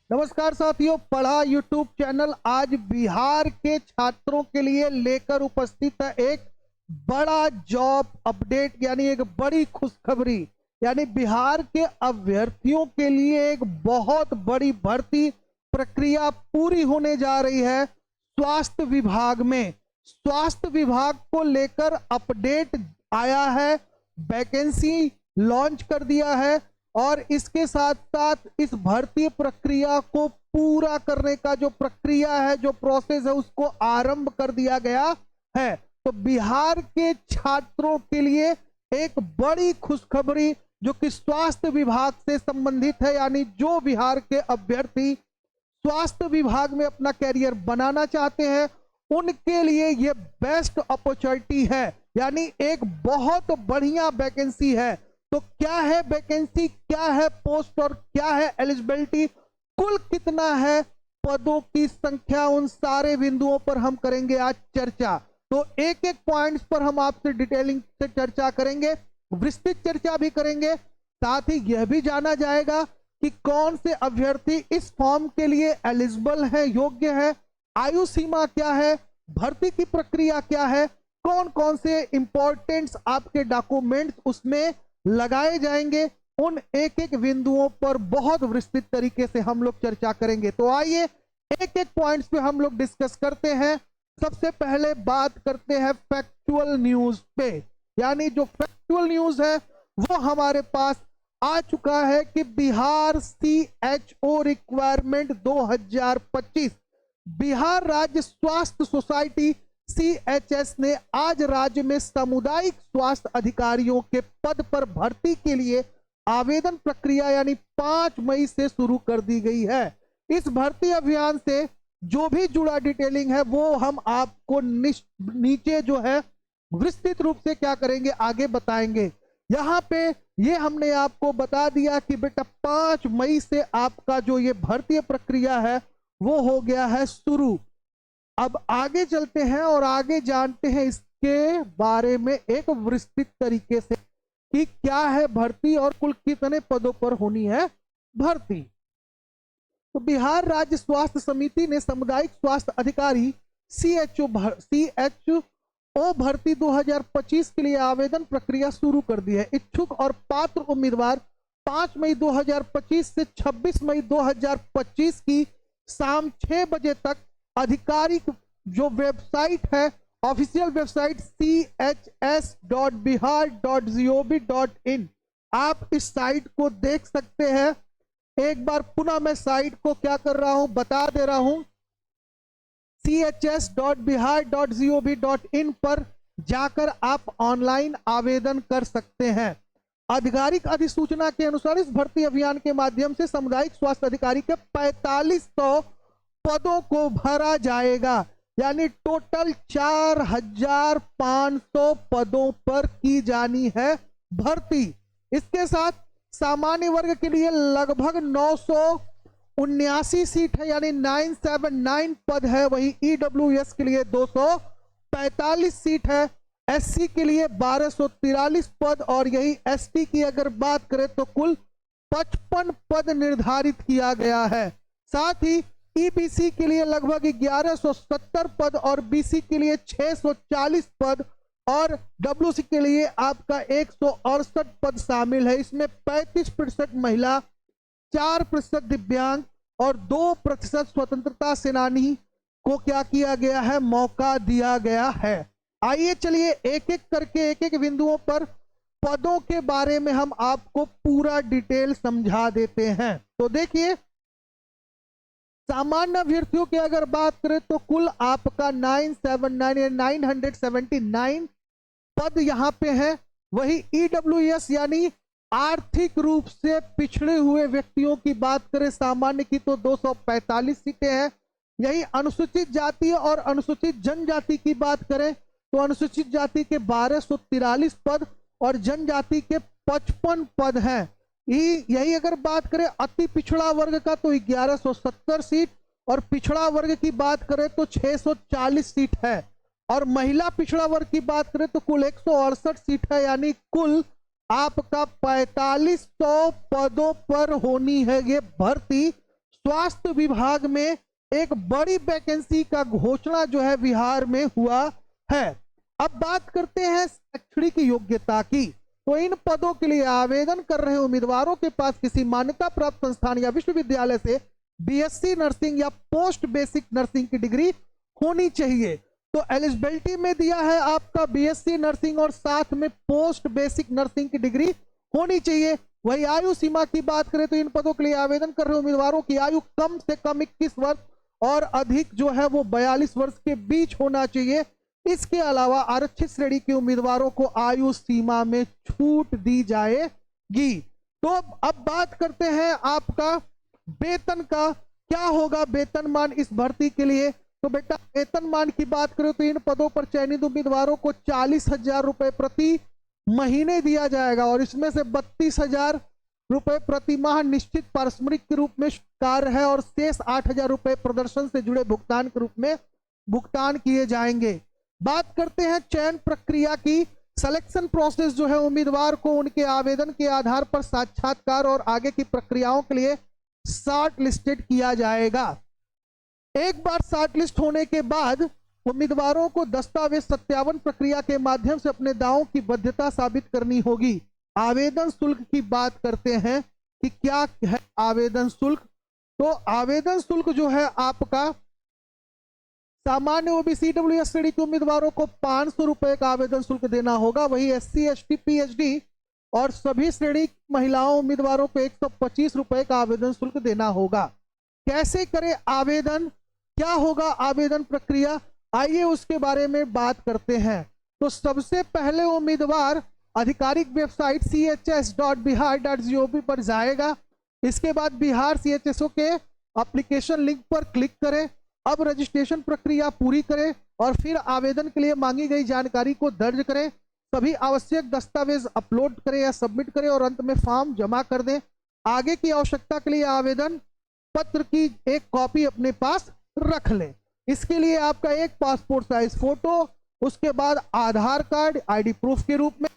नमस्कार साथियों, पढ़ा यूट्यूब चैनल आज बिहार के छात्रों के लिए लेकर उपस्थित है एक बड़ा जॉब अपडेट, यानी एक बड़ी खुशखबरी। यानी बिहार के अभ्यर्थियों के लिए एक बहुत बड़ी भर्ती प्रक्रिया पूरी होने जा रही है। स्वास्थ्य विभाग में स्वास्थ्य विभाग को लेकर अपडेट आया है, वैकेंसी लॉन्च कर दिया है और इसके साथ साथ इस भर्ती प्रक्रिया को पूरा करने का जो प्रक्रिया है, जो प्रोसेस है, उसको आरंभ कर दिया गया है। तो बिहार के छात्रों के लिए एक बड़ी खुशखबरी जो कि स्वास्थ्य विभाग से संबंधित है, यानी जो बिहार के अभ्यर्थी स्वास्थ्य विभाग में अपना कैरियर बनाना चाहते हैं उनके लिए ये बेस्ट अपॉर्चुनिटी है। यानी एक बहुत बढ़िया वैकेंसी है। तो क्या है वैकेंसी, क्या है पोस्ट और क्या है एलिजिबिलिटी, कुल कितना है, पदों की संख्या, उन सारे बिंदुओं पर हम करेंगे आज चर्चा। तो एक एक पॉइंट्स पर हम आपसे डिटेलिंग से चर्चा करेंगे, विस्तृत चर्चा भी करेंगे। साथ ही यह भी जाना जाएगा कि कौन से अभ्यर्थी इस फॉर्म के लिए एलिजिबल है, योग्य है, आयु सीमा क्या है, भर्ती की प्रक्रिया क्या है, कौन कौन से इंपॉर्टेंट्स आपके डॉक्यूमेंट्स उसमें लगाए जाएंगे, उन एक एक बिंदुओं पर बहुत विस्तृत तरीके से हम लोग चर्चा करेंगे। तो आइए एक एक पॉइंट्स पे हम लोग डिस्कस करते हैं। सबसे पहले बात करते हैं फैक्चुअल न्यूज पे। यानी जो फैक्चुअल न्यूज है वो हमारे पास आ चुका है कि बिहार CHO रिक्वायरमेंट 2025, बिहार राज्य स्वास्थ्य सोसाइटी CHS ने आज राज्य में सामुदायिक स्वास्थ्य अधिकारियों के पद पर भर्ती के लिए आवेदन प्रक्रिया यानी 5 मई से शुरू कर दी गई है। इस भर्ती अभियान से जो भी जुड़ा डिटेलिंग है वो हम आपको नीचे जो है विस्तृत रूप से क्या करेंगे आगे बताएंगे। यहाँ पे ये हमने आपको बता दिया कि बेटा 5 मई से आपका जो ये भर्ती प्रक्रिया है वो हो गया है शुरू। अब आगे चलते हैं और आगे जानते हैं इसके बारे में एक विस्तृत तरीके से कि क्या है भर्ती और कुल कितने पदों पर होनी है भर्ती। तो बिहार राज्य स्वास्थ्य समिति ने सामुदायिक स्वास्थ्य अधिकारी CHO भर्ती 2025 के लिए आवेदन प्रक्रिया शुरू कर दी है। इच्छुक और पात्र उम्मीदवार 5 मई 2025 से 26 मई 2025 की शाम 6 बजे तक आधिकारिक जो वेबसाइट है, ऑफिशियल वेबसाइट chs.bihar.gov.in, आप इस साइट को देख सकते हैं। एक बार पुनः मैं साइट को क्या कर रहा हूं बता दे रहा हूं, chs.bihar.gov.in पर जाकर आप ऑनलाइन आवेदन कर सकते हैं। आधिकारिक अधिसूचना के अनुसार इस भर्ती अभियान के माध्यम से सामुदायिक स्वास्थ्य अधिकारी के 4500 पदों को भरा जाएगा। यानी टोटल 4500 पदों पर की जानी है भर्ती। इसके साथ सामान्य वर्ग के लिए लगभग 979 सीट है, यानी 979 पद है। वही EWS के लिए 245 सीट है, SC के लिए 1243 पद और यही ST की अगर बात करें तो कुल 55 पद निर्धारित किया गया है। साथ ही EBC के लिए लगभग 1170 पद और BC के लिए 640 पद और WC के लिए आपका 168 पद शामिल है। इसमें 35% महिला, 4% दिव्यांग और 2% स्वतंत्रता सेनानी को क्या किया गया है, मौका दिया गया है। आइए चलिए एक एक करके एक एक बिंदुओं पर पदों के बारे में हम आपको पूरा डिटेल समझा देते हैं। तो देखिए, सामान्य अभ्यर्थियों की अगर बात करें तो कुल आपका 979 पद यहां पे है। वही EWS यानी आर्थिक रूप से पिछड़े हुए व्यक्तियों की बात करें सामान्य की तो 245 सीटें हैं। यही अनुसूचित जाति और अनुसूचित जनजाति की बात करें तो अनुसूचित जाति के 1243 पद और जनजाति के 55 पद हैं। यही अगर बात करें अति पिछड़ा वर्ग का तो 1170 सीट और पिछड़ा वर्ग की बात करें तो 640 सीट है और महिला पिछड़ा वर्ग की बात करें तो कुल 168 सीट है। यानी कुल आपका 4500 पदों पर होनी है ये भर्ती स्वास्थ्य विभाग में एक बड़ी वैकेंसी का घोषणा जो है बिहार में हुआ है। अब बात करते हैं शैक्षणिक योग्यता की। तो इन पदों के लिए आवेदन कर रहे उम्मीदवारों के पास किसी मान्यता प्राप्त संस्थान या विश्वविद्यालय से बीएससी नर्सिंग या पोस्ट बेसिक नर्सिंग की डिग्री होनी चाहिए। तो एलिजिबिलिटी में दिया है आपका बीएससी नर्सिंग और साथ में पोस्ट बेसिक नर्सिंग की डिग्री होनी चाहिए। वही आयु सीमा की बात करें तो इन पदों के लिए आवेदन कर रहे उम्मीदवारों की आयु कम से कम 21 वर्ष और अधिक जो है वो 42 वर्ष के बीच होना चाहिए। इसके अलावा आरक्षित श्रेणी के उम्मीदवारों को आयु सीमा में छूट दी जाएगी। तो अब बात करते हैं आपका वेतन का, क्या होगा वेतनमान इस भर्ती के लिए। तो बेटा वेतनमान की बात करें तो इन पदों पर चयनित उम्मीदवारों को 40,000 रुपए प्रति महीने दिया जाएगा और इसमें से 32,000 रुपए प्रति माह निश्चित पारिश्रमिक के रूप में कार्य है और शेष 8,000 रुपए प्रदर्शन से जुड़े भुगतान के रूप में भुगतान किए जाएंगे। बात करते हैं चयन प्रक्रिया की। सिलेक्शन प्रोसेस जो है उम्मीदवार को उनके आवेदन के आधार पर साक्षात्कार और आगे की प्रक्रियाओं के लिए शॉर्ट लिस्टेड किया जाएगा। एक बार शॉर्ट लिस्ट होने के बाद उम्मीदवारों को दस्तावेज सत्यापन प्रक्रिया के माध्यम से अपने दावों की वैधता साबित करनी होगी। आवेदन शुल्क की बात करते हैं कि क्या है आवेदन शुल्क। तो आवेदन शुल्क जो है आपका सामान्य ओबीसी ईडब्ल्यूएस श्रेणी के उम्मीदवारों को 500 रुपए का आवेदन शुल्क देना होगा। वही एससी एसटी पीएचडी और सभी श्रेणी महिलाओं उम्मीदवारों को 125 रुपए का आवेदन शुल्क देना होगा। कैसे करें आवेदन, क्या होगा आवेदन प्रक्रिया, आइए उसके बारे में बात करते हैं। तो सबसे पहले उम्मीदवार आधिकारिक वेबसाइट chs.bihar.gov पर जाएगा। इसके बाद बिहार CHSO के एप्लीकेशन लिंक पर क्लिक करें। अब रजिस्ट्रेशन प्रक्रिया पूरी करें और फिर आवेदन के लिए मांगी गई जानकारी को दर्ज करें। सभी आवश्यक दस्तावेज अपलोड करें या सबमिट करें और अंत में फॉर्म जमा कर दें। आगे की आवश्यकता के लिए आवेदन पत्र की एक कॉपी अपने पास रख लें। इसके लिए आपका एक पासपोर्ट साइज फोटो, उसके बाद आधार कार्ड आईडी प्रूफ के रूप में,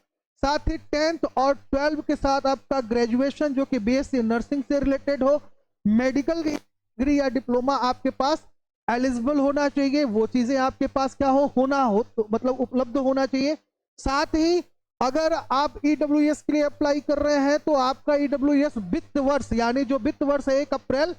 साथ ही 10th और 12th के साथ आपका ग्रेजुएशन जो कि बीएससी नर्सिंग से रिलेटेड हो, मेडिकल डिग्री या डिप्लोमा आपके पास एलिजिबल होना चाहिए। वो चीजें आपके पास क्या हो तो मतलब उपलब्ध होना चाहिए। साथ ही अगर आप ईडब्ल्यूएस के लिए अप्लाई कर रहे हैं तो आपका ईडब्ल्यूएस वित्त वर्ष यानी जो वित्त वर्ष 1 अप्रैल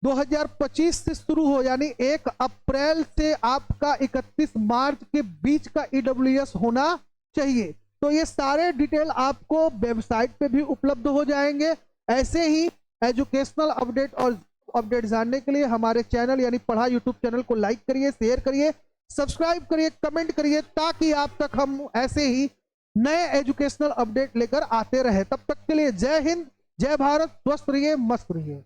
2025 से शुरू हो, यानी 1 अप्रैल से आपका 31 मार्च के बीच का ईडब्ल्यूएस होना चाहिए। तो ये सारे डिटेल आपको वेबसाइट पे भी उपलब्ध हो जाएंगे। ऐसे ही एजुकेशनल अपडेट और अपडेट जानने के लिए हमारे चैनल यानी पढ़ा यूट्यूब चैनल को लाइक करिए, शेयर करिए, सब्सक्राइब करिए, कमेंट करिए, ताकि आप तक हम ऐसे ही नए एजुकेशनल अपडेट लेकर आते रहे। तब तक के लिए जय हिंद, जय भारत, स्वस्थ रहिए, मस्त रहिए।